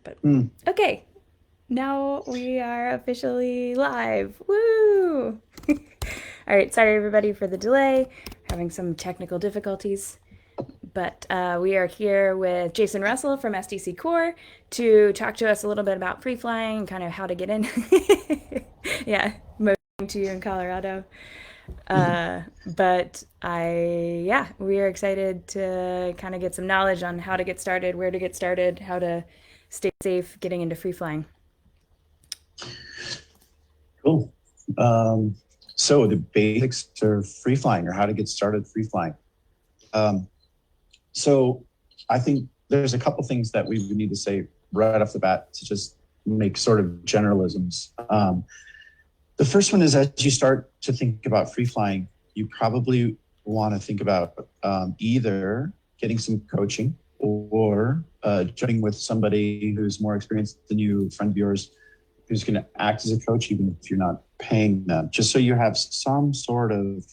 But Mm. okay, now we are officially live. Woo! All right, sorry everybody for the delay, having some technical difficulties. But we are here with Jason Russell from SDC Core to talk to us a little bit about free flying and kind of how to get in. Yeah, moving to you in Colorado. But we are excited to kind of get some knowledge on how to get started, where to get started, how to stay safe getting into free flying. Cool. So the basics of free flying, or how to get started free flying. Um, so I think there's a couple things that we would need to say right off the bat to just make sort of generalisms. The first one is, as you start to think about free flying, you probably want to think about either getting some coaching or joining with somebody who's more experienced than you, a friend of yours, who's going to act as a coach, even if you're not paying them, just so you have some sort of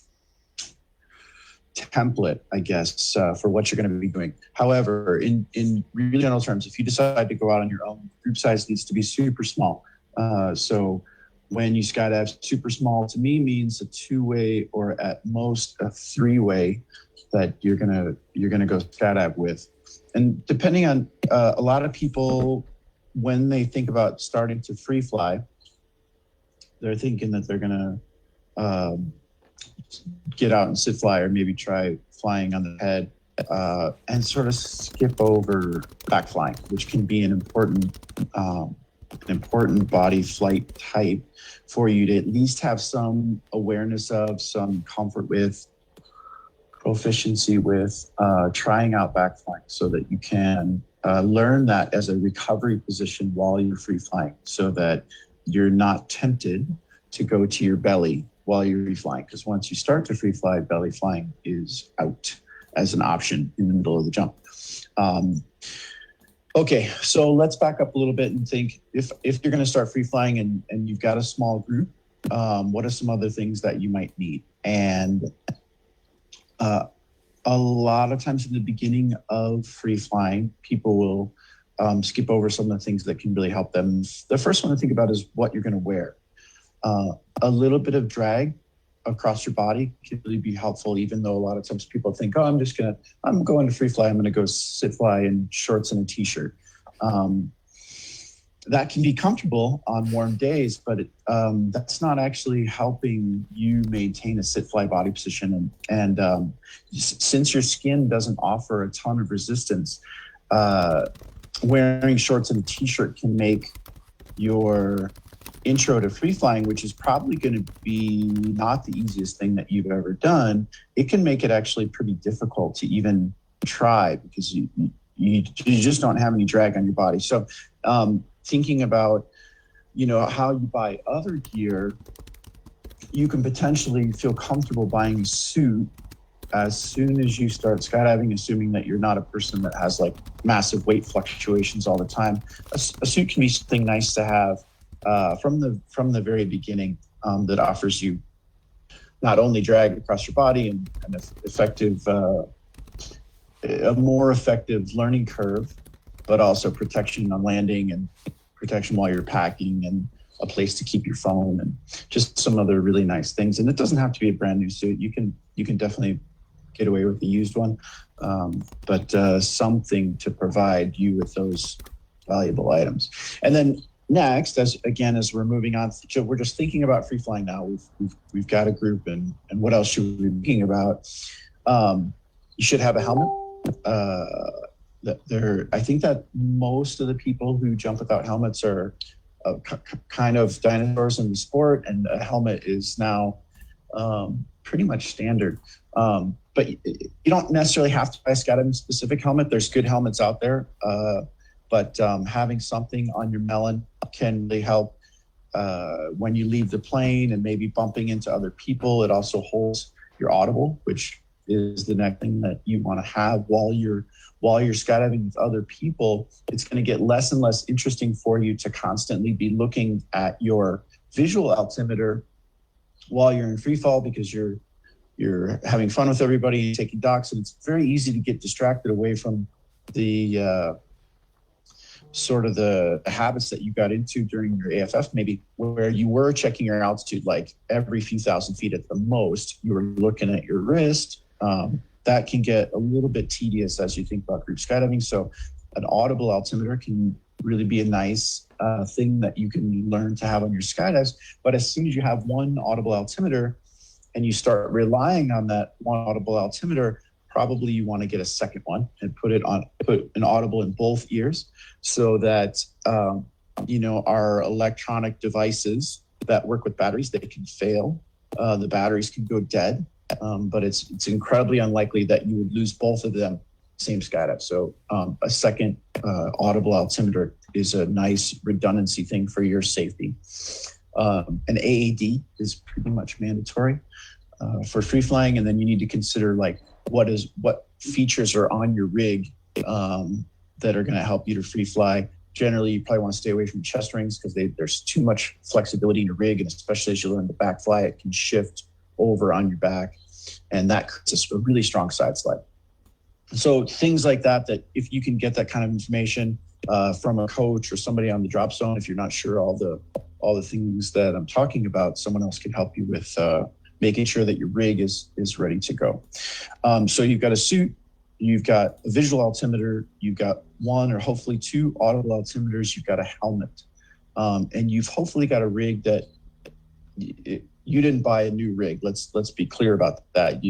template, I guess, for what you're going to be doing. However, in really general terms, if you decide to go out on your own, group size needs to be super small. So when you skydive, super small to me means a two-way or at most a three-way that you're gonna go skydive with. And depending on a lot of people, when they think about starting to free fly, they're thinking that they're gonna um, get out and sit fly or maybe try flying on the head and sort of skip over back flying, which can be an important body flight type for you to at least have some awareness of, some comfort with, proficiency with trying out back flying so that you can learn that as a recovery position while you're free flying so that you're not tempted to go to your belly while you're free flying. Because once you start to free fly, belly flying is out as an option in the middle of the jump. Um, okay, so let's back up a little bit and think if you're going to start free flying and you've got a small group, what are some other things that you might need? And uh, a lot of times in the beginning of free flying, people will skip over some of the things that can really help them. The first one to think about is what you're going to wear. Uh, a little bit of drag across your body can really be helpful, even though a lot of times people think, oh, I'm going to free fly. I'm going to go sit fly in shorts and a t-shirt. Um, that can be comfortable on warm days, but that's not actually helping you maintain a sit fly body position. And since your skin doesn't offer a ton of resistance, uh, wearing shorts and a t-shirt can make your intro to free flying, which is probably going to be not the easiest thing that you've ever done. It can make it actually pretty difficult to even try because you just don't have any drag on your body. So thinking about, how you buy other gear, you can potentially feel comfortable buying a suit as soon as you start skydiving, assuming that you're not a person that has like massive weight fluctuations all the time. A suit can be something nice to have from the very beginning that offers you not only drag across your body and a more effective learning curve, but also protection on landing and protection while you're packing and a place to keep your phone and just some other really nice things. And it doesn't have to be a brand new suit. You can definitely get away with the used one, but something to provide you with those valuable items. And then next, as we're moving on, so we're just thinking about free flying now. We've got a group, and what else should we be thinking about? You should have a helmet. I think that most of the people who jump without helmets are kind of dinosaurs in the sport, and a helmet is now pretty much standard. But you don't necessarily have to buy a skydiving specific helmet. There's good helmets out there, but having something on your melon can really help when you leave the plane and maybe bumping into other people. It also holds your audible, which is the next thing that you want to have while you're skydiving with other people. It's going to get less and less interesting for you to constantly be looking at your visual altimeter while you're in free fall because you're having fun with everybody, taking docs, and it's very easy to get distracted away from the sort of the habits that you got into during your AFF, maybe where you were checking your altitude like every few thousand feet at the most, you were looking at your wrist. That can get a little bit tedious as you think about group skydiving. So an audible altimeter can really be a nice thing that you can learn to have on your skydives. But as soon as you have one audible altimeter and you start relying on that one audible altimeter, probably you want to get a second one and put an audible in both ears so that, our electronic devices that work with batteries, they can fail. The batteries can go dead, but it's incredibly unlikely that you would lose both of them same skydive. So a second audible altimeter is a nice redundancy thing for your safety. An AAD is pretty much mandatory for free flying, and then you need to consider like what features are on your rig that are going to help you to free fly. Generally, you probably want to stay away from chest rings because there's too much flexibility in your rig, and especially as you learn to back fly, it can shift over on your back, and that creates a really strong side slide. So things like that if you can get that kind of information from a coach or somebody on the drop zone, if you're not sure all the things that I'm talking about, someone else can help you with making sure that your rig is ready to go. So you've got a suit, you've got a visual altimeter, you've got one or hopefully two audible altimeters, you've got a helmet, and you've hopefully got a rig that you didn't buy a new rig. Let's be clear about that.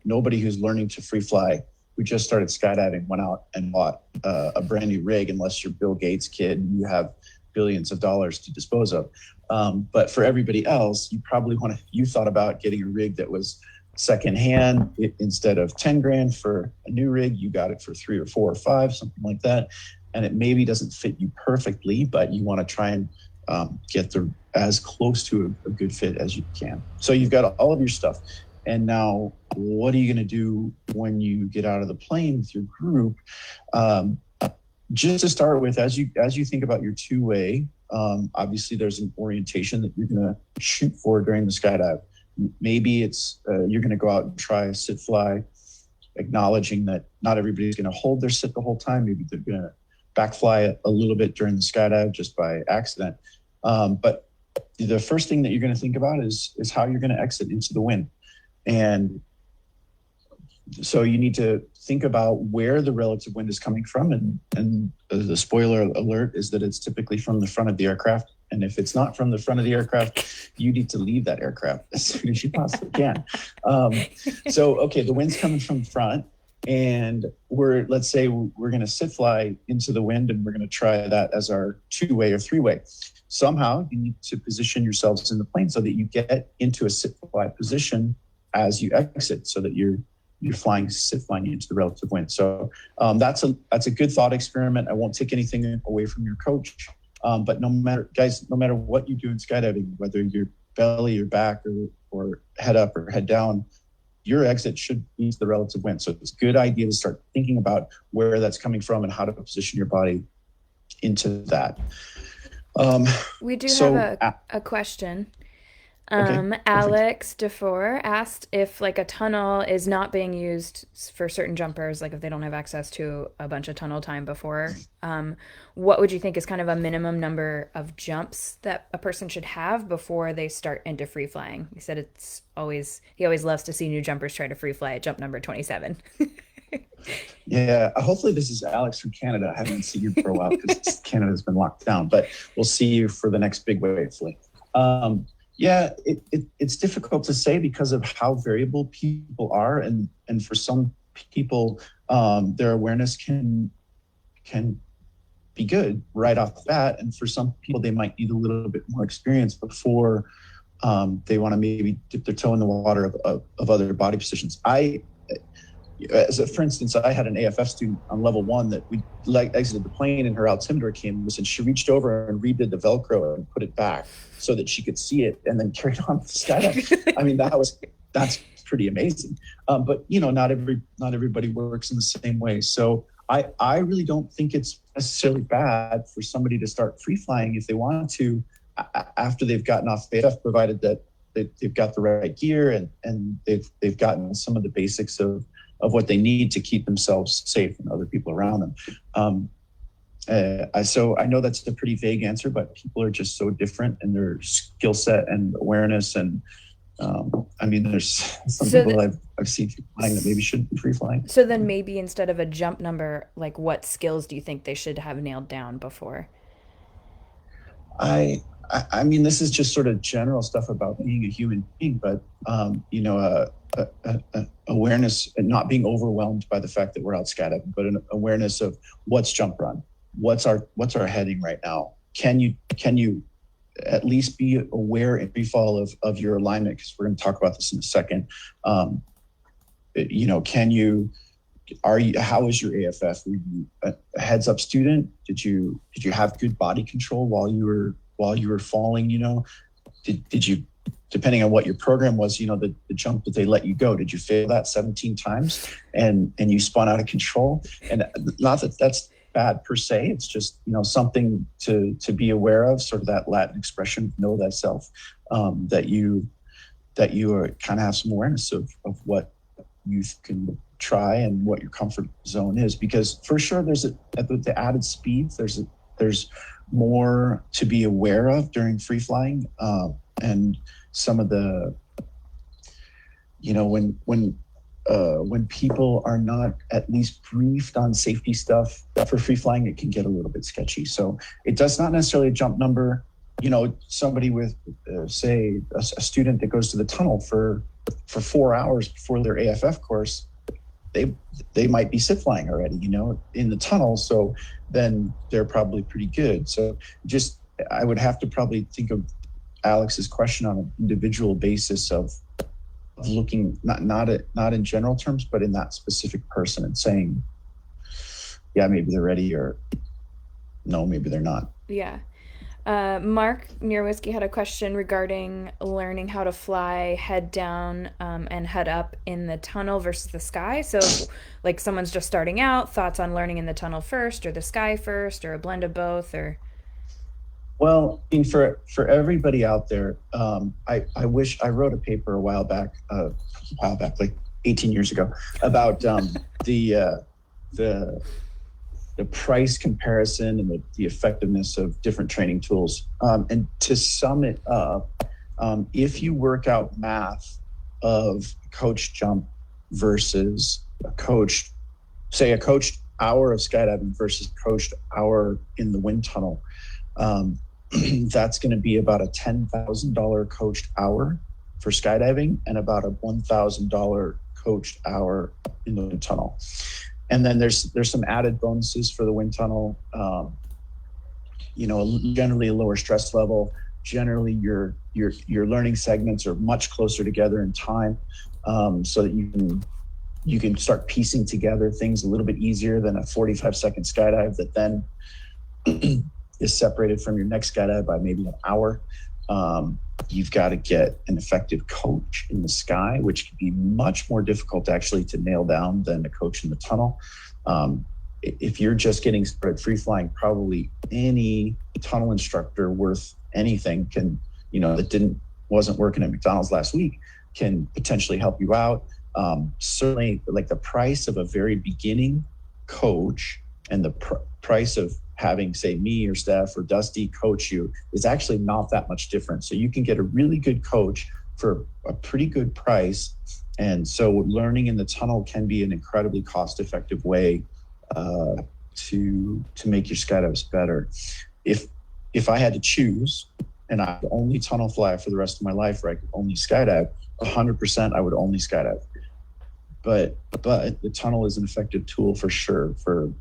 Nobody who's learning to free fly who just started skydiving went out and bought a brand new rig, unless you're Bill Gates' kid and you have billions of dollars to dispose of. But for everybody else, you thought about getting a rig that was secondhand. Instead of 10 grand for a new rig, you got it for 3 or 4 or 5, something like that. And it maybe doesn't fit you perfectly, but you want to try and get as close to a good fit as you can. So you've got all of your stuff. And now what are you going to do when you get out of the plane with your group? Just to start with, as you think about your two-way, obviously there's an orientation that you're going to shoot for during the skydive. Maybe it's you're going to go out and try a sit fly, acknowledging that not everybody's going to hold their sit the whole time. Maybe they're going to back fly a little bit during the skydive just by accident. But the first thing that you're going to think about is how you're going to exit into the wind. And so you need to think about where the relative wind is coming from. And the spoiler alert is that it's typically from the front of the aircraft. And if it's not from the front of the aircraft, you need to leave that aircraft as soon as you possibly can. The wind's coming from the front, and let's say we're going to sit fly into the wind, and we're going to try that as our two-way or three-way. Somehow you need to position yourselves in the plane so that you get into a sit fly position as you exit, so that you're sit flying into the relative wind. So that's a good thought experiment. I won't take anything away from your coach, but no matter what you do in skydiving, whether you're belly or back or head up or head down, your exit should be the relative wind. So it's a good idea to start thinking about where that's coming from and how to position your body into that. We do have a question. Alex DeFore asked if like a tunnel is not being used for certain jumpers, like if they don't have access to a bunch of tunnel time before, what would you think is kind of a minimum number of jumps that a person should have before they start into free flying? He said he always loves to see new jumpers try to free fly at jump number 27. Yeah, hopefully this is Alex from Canada. I haven't seen you for a while because Canada's been locked down, but we'll see you for the next big wave, hopefully. Yeah, it's difficult to say because of how variable people are, and for some people, their awareness can be good right off the bat, and for some people, they might need a little bit more experience before they want to maybe dip their toe in the water of other body positions. For instance, I had an AFF student on level 1 that we exited the plane, and her altimeter came and she reached over and redid the Velcro and put it back so that she could see it, and then carried on with the skydive. I mean, that's pretty amazing. But not everybody works in the same way. So I really don't think it's necessarily bad for somebody to start free flying if they want to after they've gotten off AFF, provided that they've got the right gear and they've gotten some of the basics of what they need to keep themselves safe and other people around them. So I know that's a pretty vague answer, but people are just so different in their skill set and awareness. And I mean, there's some So people I've seen flying that maybe shouldn't be free flying. so then maybe instead of a jump number, like what skills do you think they should have nailed down before? I mean, this is just sort of general stuff about being a human being, but awareness and not being overwhelmed by the fact that we're out skydiving, but an awareness of what's jump run, what's our heading right now. Can you at least be aware in free fall of your alignment? Because we're going to talk about this in a second. Can you? How is your AFF? Were you a heads up student? Did you have good body control while you were falling? Did you, depending on what your program was, the jump that they let you go, did you fail that 17 times and you spun out of control? And not that that's bad per se, it's just something to be aware of, sort of that Latin expression, know thyself, that you are kind of have some awareness of what you can try and what your comfort zone is, because for sure there's at the added speeds, there's more to be aware of during free flying, and some of the when people are not at least briefed on safety stuff for free flying, it can get a little bit sketchy. So it does not necessarily a jump number. Somebody with say a student that goes to the tunnel for 4 hours before their AFF course, they might be sit flying already, in the tunnel. So then they're probably pretty good. So I would have to probably think of Alex's question on an individual basis of looking not in general terms, but in that specific person and saying, yeah, maybe they're ready, or no, maybe they're not. Yeah. Mark near Whiskey had a question regarding learning how to fly head down and head up in the tunnel versus the sky. So, like someone's just starting out, thoughts on learning in the tunnel first, or the sky first, or a blend of both, or. Well, I mean, for everybody out there, I wish I wrote a paper a while back, like 18 years ago, about the price comparison and the effectiveness of different training tools. And to sum it up, if you work out math of coach jump versus a coached hour of skydiving versus coached hour in the wind tunnel, that's going to be about a $10,000 coached hour for skydiving and about a $1,000 coached hour in the wind tunnel. And then there's some added bonuses for the wind tunnel. Generally a lower stress level. Generally, your learning segments are much closer together in time, so that you can start piecing together things a little bit easier than a 45-second skydive that then is separated from your next skydive by maybe an hour. You've got to get an effective coach in the sky, which can be much more difficult actually to nail down than a coach in the tunnel. If you're just getting started free flying, probably any tunnel instructor worth anything wasn't working at McDonald's last week can potentially help you out. Certainly, like the price of a very beginning coach and the price of having, say, me or Steph or Dusty coach you is actually not that much different. So you can get a really good coach for a pretty good price. And so learning in the tunnel can be an incredibly cost-effective way to make your skydives better. If I had to choose and I could only tunnel fly for the rest of my life, or I could only skydive, 100% I would only skydive. But the tunnel is an effective tool for sure for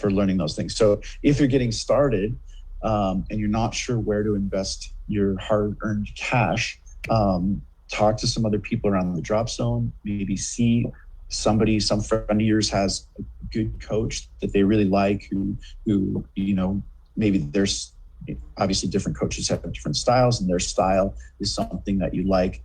learning those things. So if you're getting started and you're not sure where to invest your hard-earned cash, talk to some other people around the drop zone, maybe see some friend of yours has a good coach that they really like, who maybe there's obviously different coaches have different styles, and their style is something that you like.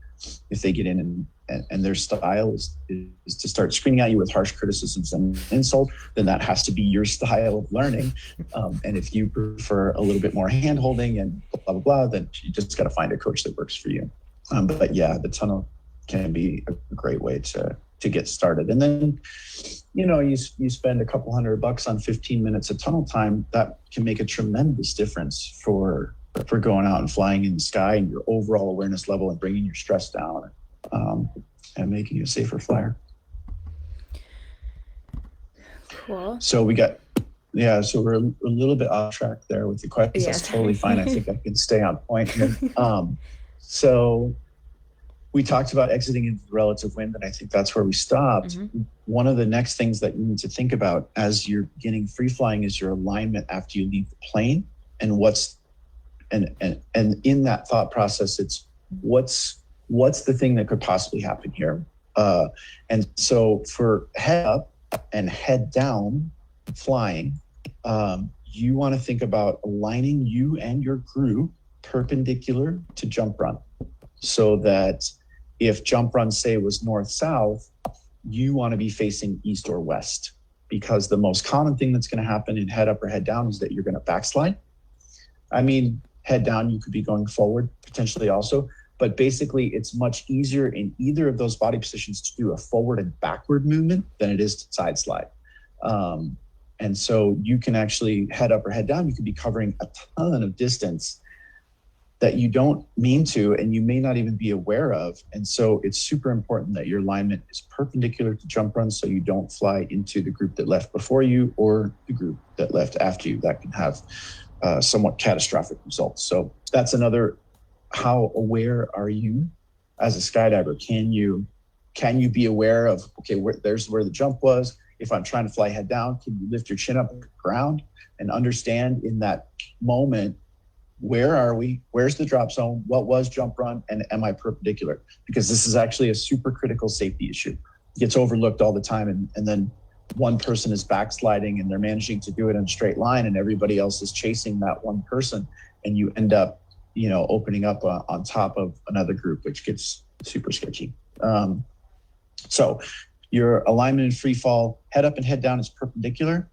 If they get in and their style is to start screaming at you with harsh criticisms and insult, then that has to be your style of learning. And if you prefer a little bit more hand holding and blah, blah, blah, then you just got to find a coach that works for you. But yeah, the tunnel can be a great way to to get started. And then, you spend a couple $100 on 15 minutes of tunnel time. That can make a tremendous difference for going out and flying in the sky and your overall awareness level and bringing your stress down, and making you a safer flyer. Cool. So we're a little bit off track there with the questions. Yes. That's totally fine. I think I can stay on point. So we talked about exiting into the relative wind, and I think that's where we stopped. Mm-hmm. One of the next things that you need to think about as you're beginning free flying is your alignment after you leave the plane, and and in that thought process, it's what's the thing that could possibly happen here. And so for head up and head down flying, you want to think about aligning you and your group perpendicular to jump run, so that if jump run, say, was north-south, you want to be facing east or west, because the most common thing that's going to happen in head up or head down is that you're going to backslide. I mean, head down, you could be going forward potentially also, but basically it's much easier in either of those body positions to do a forward and backward movement than it is to side slide. And so you can actually head up or head down, you could be covering a ton of distance that you don't mean to, and you may not even be aware of. And so it's super important that your alignment is perpendicular to jump run, so you don't fly into the group that left before you or the group that left after you. That can have somewhat catastrophic results. So that's another, how aware are you as a skydiver? Can you be aware of, okay, there's where the jump was. If I'm trying to fly head down, can you lift your chin up to the ground and understand in that moment, where are we? Where's the drop zone? What was jump run? And am I perpendicular? Because this is actually a super critical safety issue. It gets overlooked all the time. And then one person is backsliding and they're managing to do it in a straight line, and everybody else is chasing that one person. And you end up, opening up on top of another group, which gets super sketchy. So your alignment in free fall, head up and head down is perpendicular.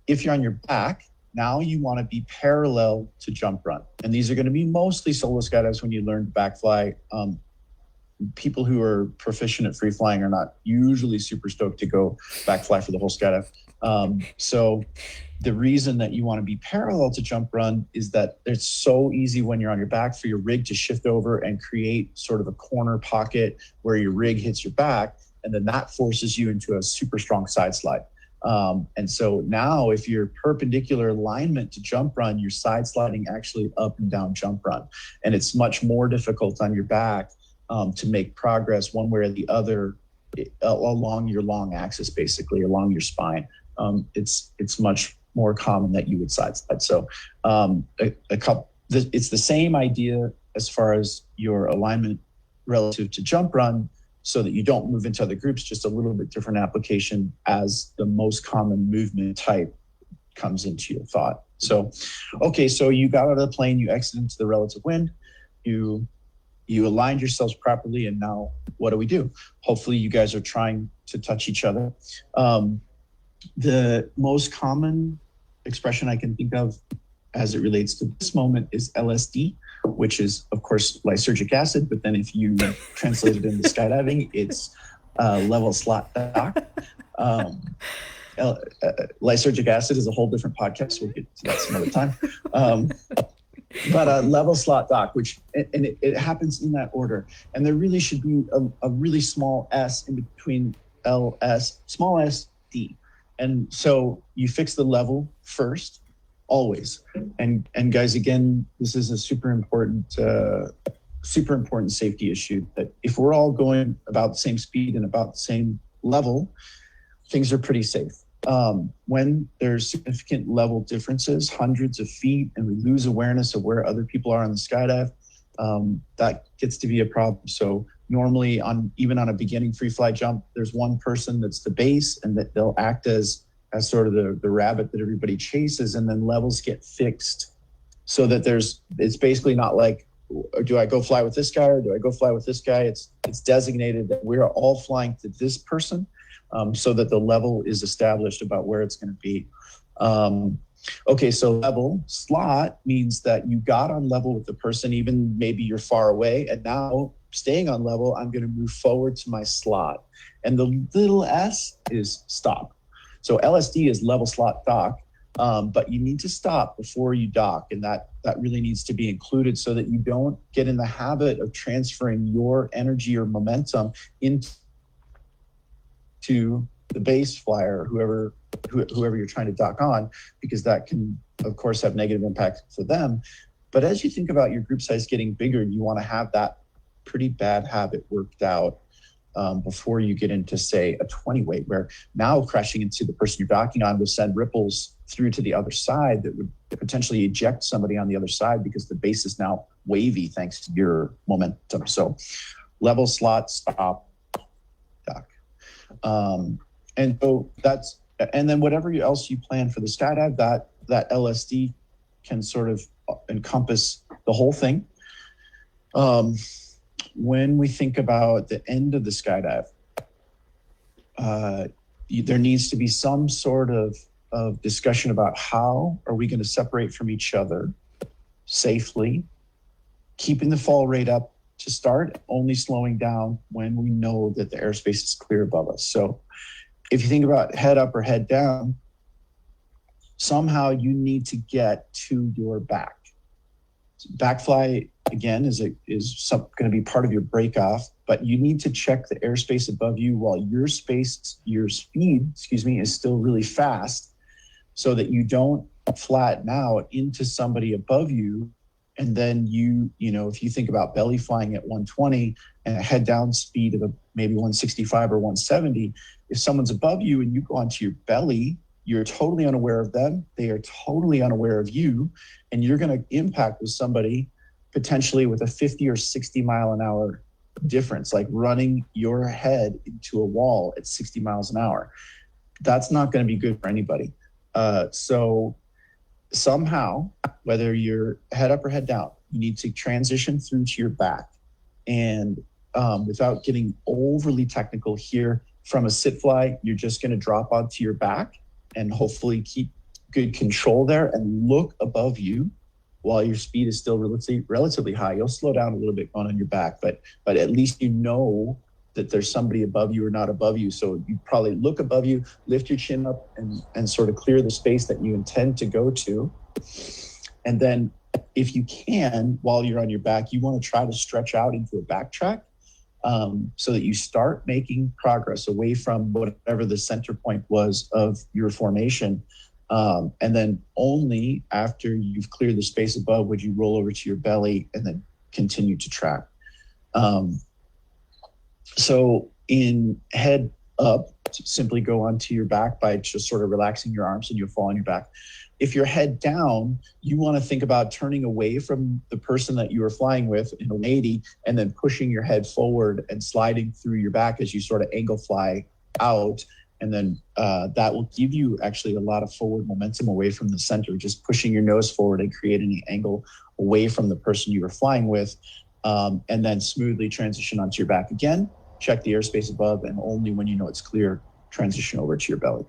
If you're on your back, now you want to be parallel to jump run. And these are going to be mostly solo skydives when you learn to back fly. People who are proficient at free flying are not usually super stoked to go back fly for the whole skydive. So the reason that you want to be parallel to jump run is that it's so easy when you're on your back for your rig to shift over and create sort of a corner pocket where your rig hits your back. And then that forces you into a super strong side slide. And so now if you're perpendicular alignment to jump run, you're side sliding actually up and down jump run. And it's much more difficult on your back to make progress one way or the other along your long axis, basically along your spine. It's much more common that you would side slide. So it's the same idea as far as your alignment relative to jump run, so that you don't move into other groups, just a little bit different application as the most common movement type comes into your thought. So, okay, so you got out of the plane, you exited into the relative wind, you aligned yourselves properly, and now what do? Hopefully you guys are trying to touch each other. The most common expression I can think of as it relates to this moment is LSD, which is, of course, lysergic acid. But then if you translate it into skydiving, it's level slot dock. Lysergic acid is a whole different podcast. We'll get to that some other time. But level slot dock, it happens in that order. And there really should be a really small S in between LS, small s, D. And so you fix the level first, always. And guys, again, this is a super important safety issue, that if we're all going about the same speed and about the same level, things are pretty safe. When there's significant level differences, hundreds of feet, and we lose awareness of where other people are on the skydive, that gets to be a problem. So normally even on a beginning free fly jump, there's one person that's the base, and that they'll act as sort of the rabbit that everybody chases, and then levels get fixed so that it's basically not like, do I go fly with this guy or do I go fly with this guy? It's designated that we're all flying to this person, so that the level is established about where it's going to be. Okay, so level slot means that you got on level with the person, even maybe you're far away, and now staying on level, I'm going to move forward to my slot. And the little s is stop. So LSD is level slot dock, but you need to stop before you dock, and that really needs to be included so that you don't get in the habit of transferring your energy or momentum into the base flyer, whoever you're trying to dock on, because that can, of course, have negative impact for them. But as you think about your group size getting bigger, you want to have that pretty bad habit worked out before you get into, say, a 20 weight, where now crashing into the person you're docking on will send ripples through to the other side that would potentially eject somebody on the other side because the base is now wavy thanks to your momentum. So level slot, stop, dock. And so that's, and then whatever else you plan for the skydive, that LSD can sort of encompass the whole thing. When we think about the end of the skydive, there needs to be some sort of discussion about how are we going to separate from each other safely, keeping the fall rate up to start, only slowing down when we know that the airspace is clear above us. So if you think about head up or head down, somehow you need to get to your back. Backfly, again, is going to be part of your break off, but you need to check the airspace above you while your speed, is still really fast, so that you don't flatten out into somebody above you. And then if you think about belly flying at 120 and a head down speed of maybe 165 or 170, if someone's above you and you go onto your belly, you're totally unaware of them. They are totally unaware of you. And you're going to impact with somebody potentially with a 50 or 60 mile an hour difference, like running your head into a wall at 60 miles an hour. That's not going to be good for anybody. So somehow, whether you're head up or head down, you need to transition through to your back. And without getting overly technical here, from a sit fly, you're just going to drop onto your back and hopefully keep good control there and look above you while your speed is still relatively high. You'll slow down a little bit going on your back, but at least you know that there's somebody above you or not above you. So you probably look above you, lift your chin up and sort of clear the space that you intend to go to. And then if you can, while you're on your back, you want to try to stretch out into a backtrack so that you start making progress away from whatever the center point was of your formation. And then only after you've cleared the space above would you roll over to your belly and then continue to track. So in head up, simply go onto your back by just sort of relaxing your arms and you'll fall on your back. If you're head down, you want to think about turning away from the person that you were flying with in 180 and then pushing your head forward and sliding through your back as you sort of angle fly out. And then that will give you actually a lot of forward momentum away from the center, just pushing your nose forward and creating an angle away from the person you were flying with, and then smoothly transition onto your back again, check the airspace above, and only when you know it's clear, transition over to your belly.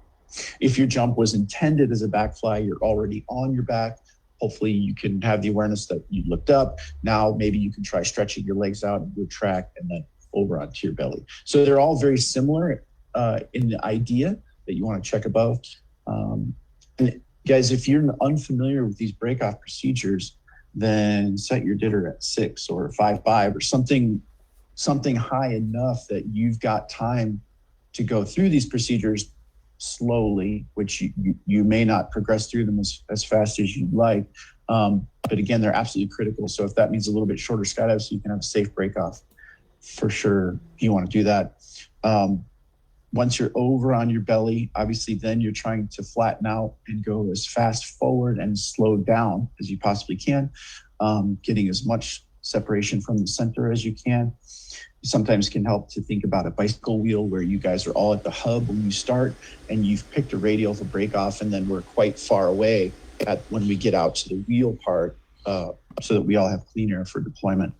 If your jump was intended as a back fly, you're already on your back. Hopefully you can have the awareness that you looked up. Now maybe you can try stretching your legs out and go track and then over onto your belly. So they're all very similar in the idea that you want to check above. And guys, if you're unfamiliar with these break-off procedures, then set your ditter at 6 or 5.5 or something high enough that you've got time to go through these procedures slowly, which you may not progress through them as fast as you'd like. But again, they're absolutely critical. So if that means a little bit shorter skydive so you can have a safe break-off, for sure, you want to do that. Once you're over on your belly, obviously then you're trying to flatten out and go as fast forward and slow down as you possibly can, getting as much separation from the center as you can. Sometimes can help to think about a bicycle wheel where you guys are all at the hub when you start and you've picked a radial for break off, and then we're quite far away when we get out to the wheel part so that we all have clean air for deployment.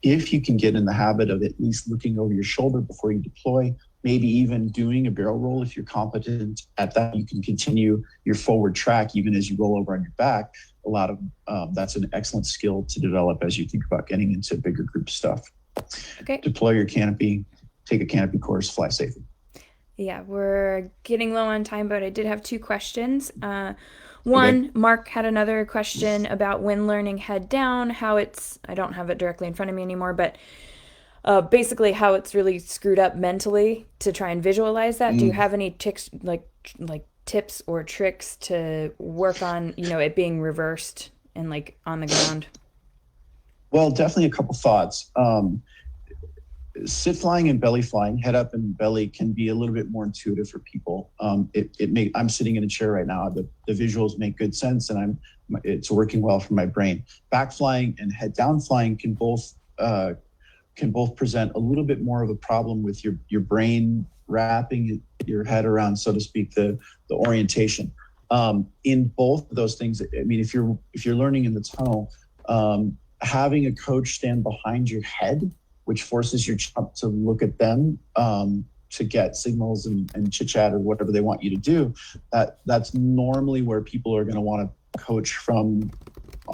If you can get in the habit of at least looking over your shoulder before you deploy, maybe even doing a barrel roll if you're competent at that, you can continue your forward track even as you roll over on your back. A lot of that's an excellent skill to develop as you think about getting into bigger group stuff. Okay. Deploy your canopy. take a canopy course, fly safely. Yeah, we're getting low on time, but I did have two questions. Okay. One, Mark had another question about when learning head down, how it's, I don't have it directly in front of me anymore, but basically how it's really screwed up mentally to try and visualize that. Do you Mm, have any tics, like tips or tricks to work on, it being reversed and like on the ground? well, definitely a couple thoughts. Sit flying and belly flying, head up and belly, can be a little bit more intuitive for people. I'm sitting in a chair right now. The visuals make good sense, and it's working well for my brain. Back flying and head down flying can both present a little bit more of a problem with your brain wrapping your head around, so to speak, the orientation. In both of those things, I mean, if you're learning in the tunnel, having a coach stand behind your head, which forces your jump to look at them, to get signals and chit chat or whatever they want you to do, that's normally where people are going to want to coach from,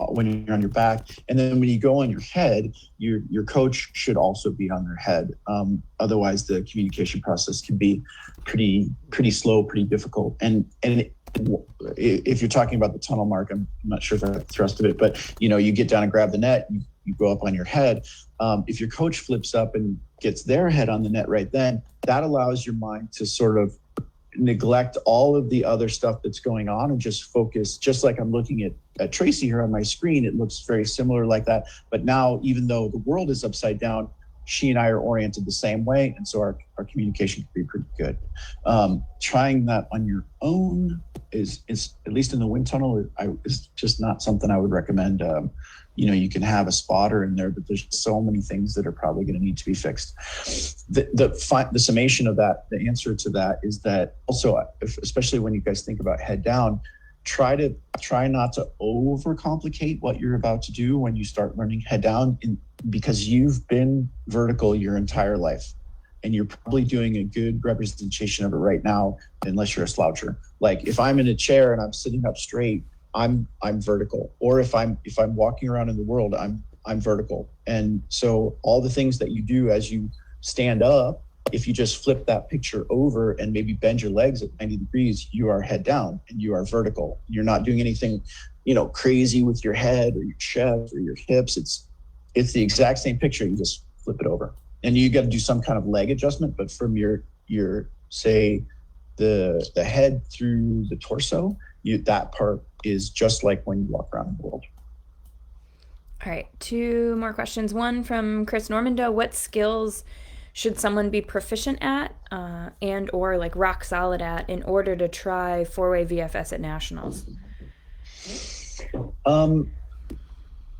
when you're on your back. And then when you go on your head, your coach should also be on their head. Otherwise, the communication process can be pretty slow, pretty difficult. And if you're talking about the tunnel, Mark, I'm not sure if that's the thrust of it, but you get down and grab the net, you go up on your head. If your coach flips up and gets their head on the net right then, that allows your mind to sort of neglect all of the other stuff that's going on and just focus. Just like I'm looking at Tracy here on my screen, it looks very similar like that. But now, even though the world is upside down, she and I are oriented the same way, and so our communication can be pretty good. Trying that on your own is at least in the wind tunnel, is just not something I would recommend. You can have a spotter in there, but there's so many things that are probably going to need to be fixed. The summation of that, the answer to that, is that also, especially when you guys think about head down, try not to overcomplicate what you're about to do when you start learning head down, because you've been vertical your entire life, and you're probably doing a good representation of it right now, unless you're a sloucher. Like if I'm in a chair and I'm sitting up straight, I'm vertical. Or if I'm walking around in the world, I'm vertical. And so all the things that you do as you stand up, if you just flip that picture over and maybe bend your legs at 90 degrees, you are head down and you are vertical. You're not doing anything, crazy with your head or your chest or your hips. It's the exact same picture. You just flip it over, and you got to do some kind of leg adjustment. But from your say the head through the torso, that part is just like when you walk around the world. All right, two more questions. One from Chris Normando. What skills should someone be proficient at, and or like rock solid at, in order to try four-way VFS at nationals?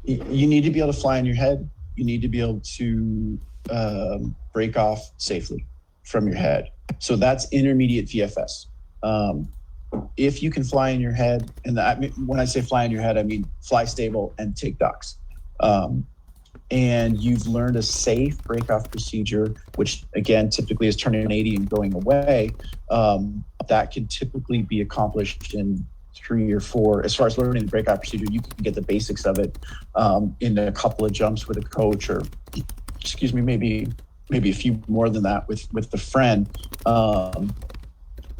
You need to be able to fly on your head. You need to be able to break off safely from your head. So that's intermediate VFS. If you can fly in your head, and when I say fly in your head, I mean fly stable and take docks. And you've learned a safe breakoff procedure, which again typically is turning 180 and going away. That can typically be accomplished in 3 or 4. As far as learning the breakout procedure, you can get the basics of it in a couple of jumps with a coach, or maybe a few more than that with a friend.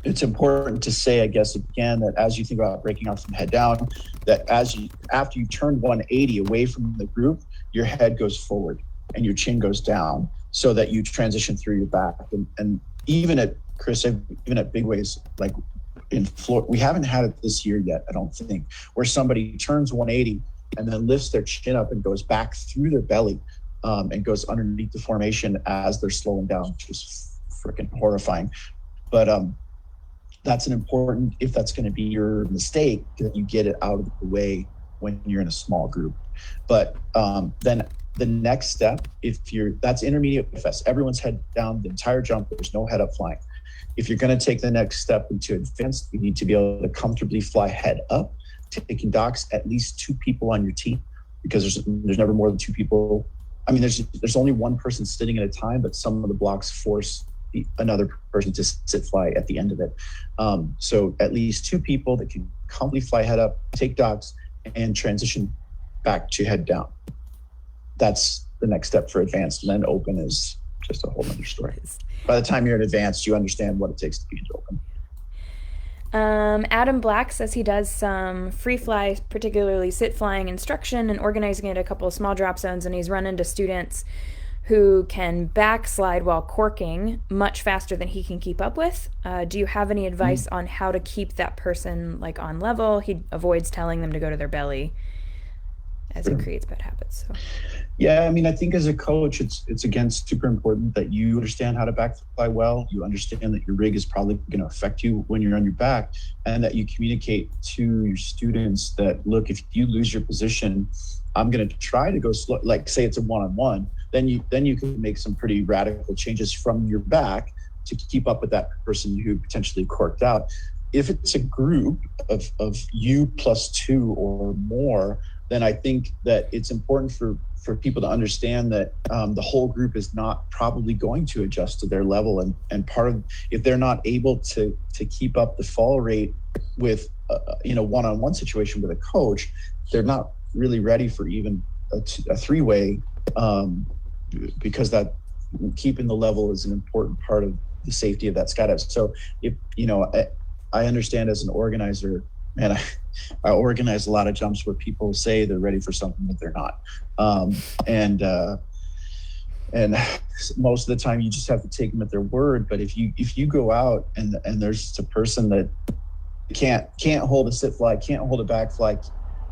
It's important to say, I guess, again, that as you think about breaking off from head down, that after you turn 180 away from the group, your head goes forward and your chin goes down, so that you transition through your back. And even at big ways, like in Florida, we haven't had it this year yet, I don't think, where somebody turns 180 and then lifts their chin up and goes back through their belly, and goes underneath the formation as they're slowing down, which is freaking horrifying. But that's an important, if that's going to be your mistake, that you get it out of the way when you're in a small group. But then the next step, that's intermediate FS, everyone's head down the entire jump, there's no head up flying. If you're going to take the next step into advanced, you need to be able to comfortably fly head up, taking docks, at least 2 people on your team, because there's never more than 2 people. I mean, there's only one person sitting at a time, but some of the blocks force another person to sit fly at the end of it. So at least 2 people that can comfortably fly head up, take docks, and transition back to head down. That's the next step for advanced. And then open is just a whole other story. By the time you're in advanced, you understand what it takes to be in open. Adam Black says he does some Freefly, particularly sit flying instruction and organizing it a couple of small drop zones, and he's run into students who can backslide while corking much faster than he can keep up with. Do you have any advice on how to keep that person like on level? He avoids telling them to go to their belly as it creates bad habits. So. Yeah, I mean, I think as a coach, it's again super important that you understand how to backfly well. You understand that your rig is probably going to affect you when you're on your back, and that you communicate to your students that, look, if you lose your position, I'm going to try to go slow. Like, say it's a one-on-one, then you can make some pretty radical changes from your back to keep up with that person who potentially corked out. If it's a group of you plus two or more, then I think that it's important for people to understand that the whole group is not probably going to adjust to their level. And part of, if they're not able to keep up the fall rate with one-on-one situation with a coach, they're not really ready for even a three-way, because that keeping the level is an important part of the safety of that skydive. So if, I understand as an organizer, man, I organize a lot of jumps where people say they're ready for something that they're not. And most of the time you just have to take them at their word. But if you go out and there's just a person that can't hold a sit fly, can't hold a back fly,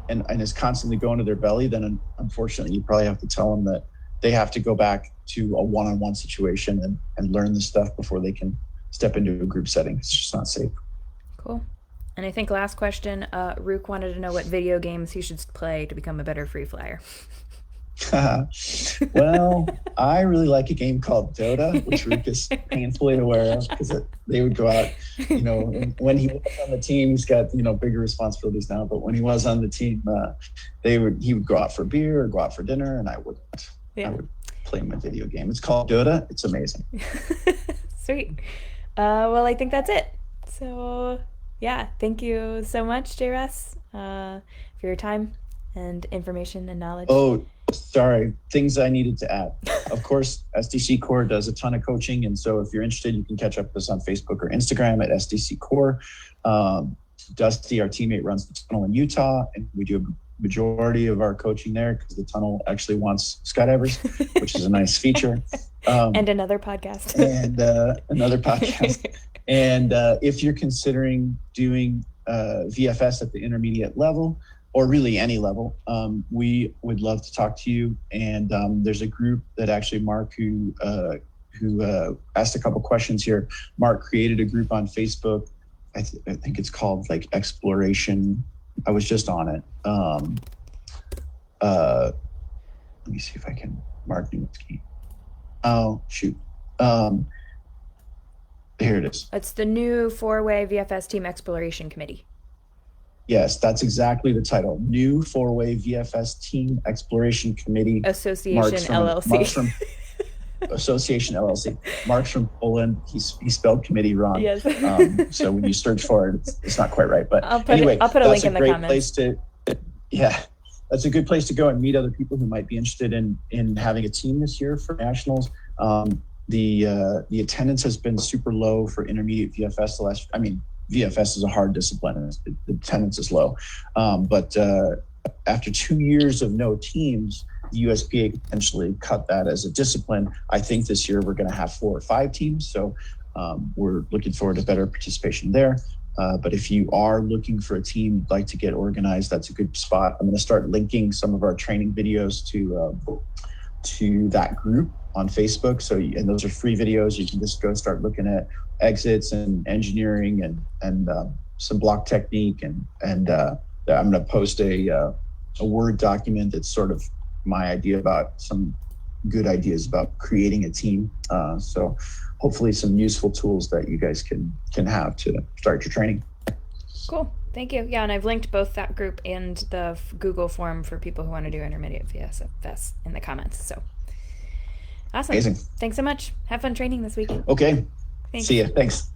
and is constantly going to their belly, then unfortunately you probably have to tell them that they have to go back to a one-on-one situation and learn this stuff before they can step into a group setting. It's just not safe. Cool. And I think last question, Rook wanted to know what video games he should play to become a better free flyer. Well, I really like a game called Dota, which Rook is painfully aware of, because they would go out, when he was on the team, he's got, bigger responsibilities now, but when he was on the team, he would go out for beer or go out for dinner, and I wouldn't. Yeah. I would play my video game. It's called Dota. It's amazing. Sweet. Well, I think that's it. So yeah, thank you so much, JRuss, for your time and information and knowledge. Oh, sorry. Things I needed to add. Of course, SDC Core does a ton of coaching. And so if you're interested, you can catch up with us on Facebook or Instagram at SDC Core. Dusty, our teammate, runs the tunnel in Utah, and we do a majority of our coaching there because the tunnel actually wants skydivers, which is a nice feature. And another podcast. Another podcast. And if you're considering doing VFS at the intermediate level, or really any level, we would love to talk to you. And there's a group that actually Mark, who asked a couple questions here. Mark created a group on Facebook. I think it's called like Exploration. I was just on it. Let me see if I can. Mark Nowinski. Oh, shoot. Here it is. It's the new 4-way VFS Team Exploration Committee. Yes, that's exactly the title. New 4-way VFS Team Exploration Committee. Association LLC. Association LLC. Mark's from Poland. He spelled committee wrong. Yes. So when you search for it, it's not quite right. But I'll put a link in the comments. That's a good place to go and meet other people who might be interested in having a team this year for nationals. The attendance has been super low for intermediate VFS. VFS is a hard discipline. The attendance is low. But after 2 years of no teams, the USPA potentially cut that as a discipline. I think this year we're going to have 4 or 5 teams. So we're looking forward to better participation there. But if you are looking for a team you'd like to get organized, that's a good spot. I'm going to start linking some of our training videos to that group on Facebook. And those are free videos. You can just go start looking at exits and engineering and some block technique. And I'm going to post a Word document that's sort of my idea about some good ideas about creating a team. So hopefully some useful tools that you guys can have to start your training. Cool. Thank you. Yeah, and I've linked both that group and the Google form for people who want to do intermediate VFS in the comments. So awesome. Amazing. Thanks so much. Have fun training this weekend. Okay. Thanks. See ya. Thanks.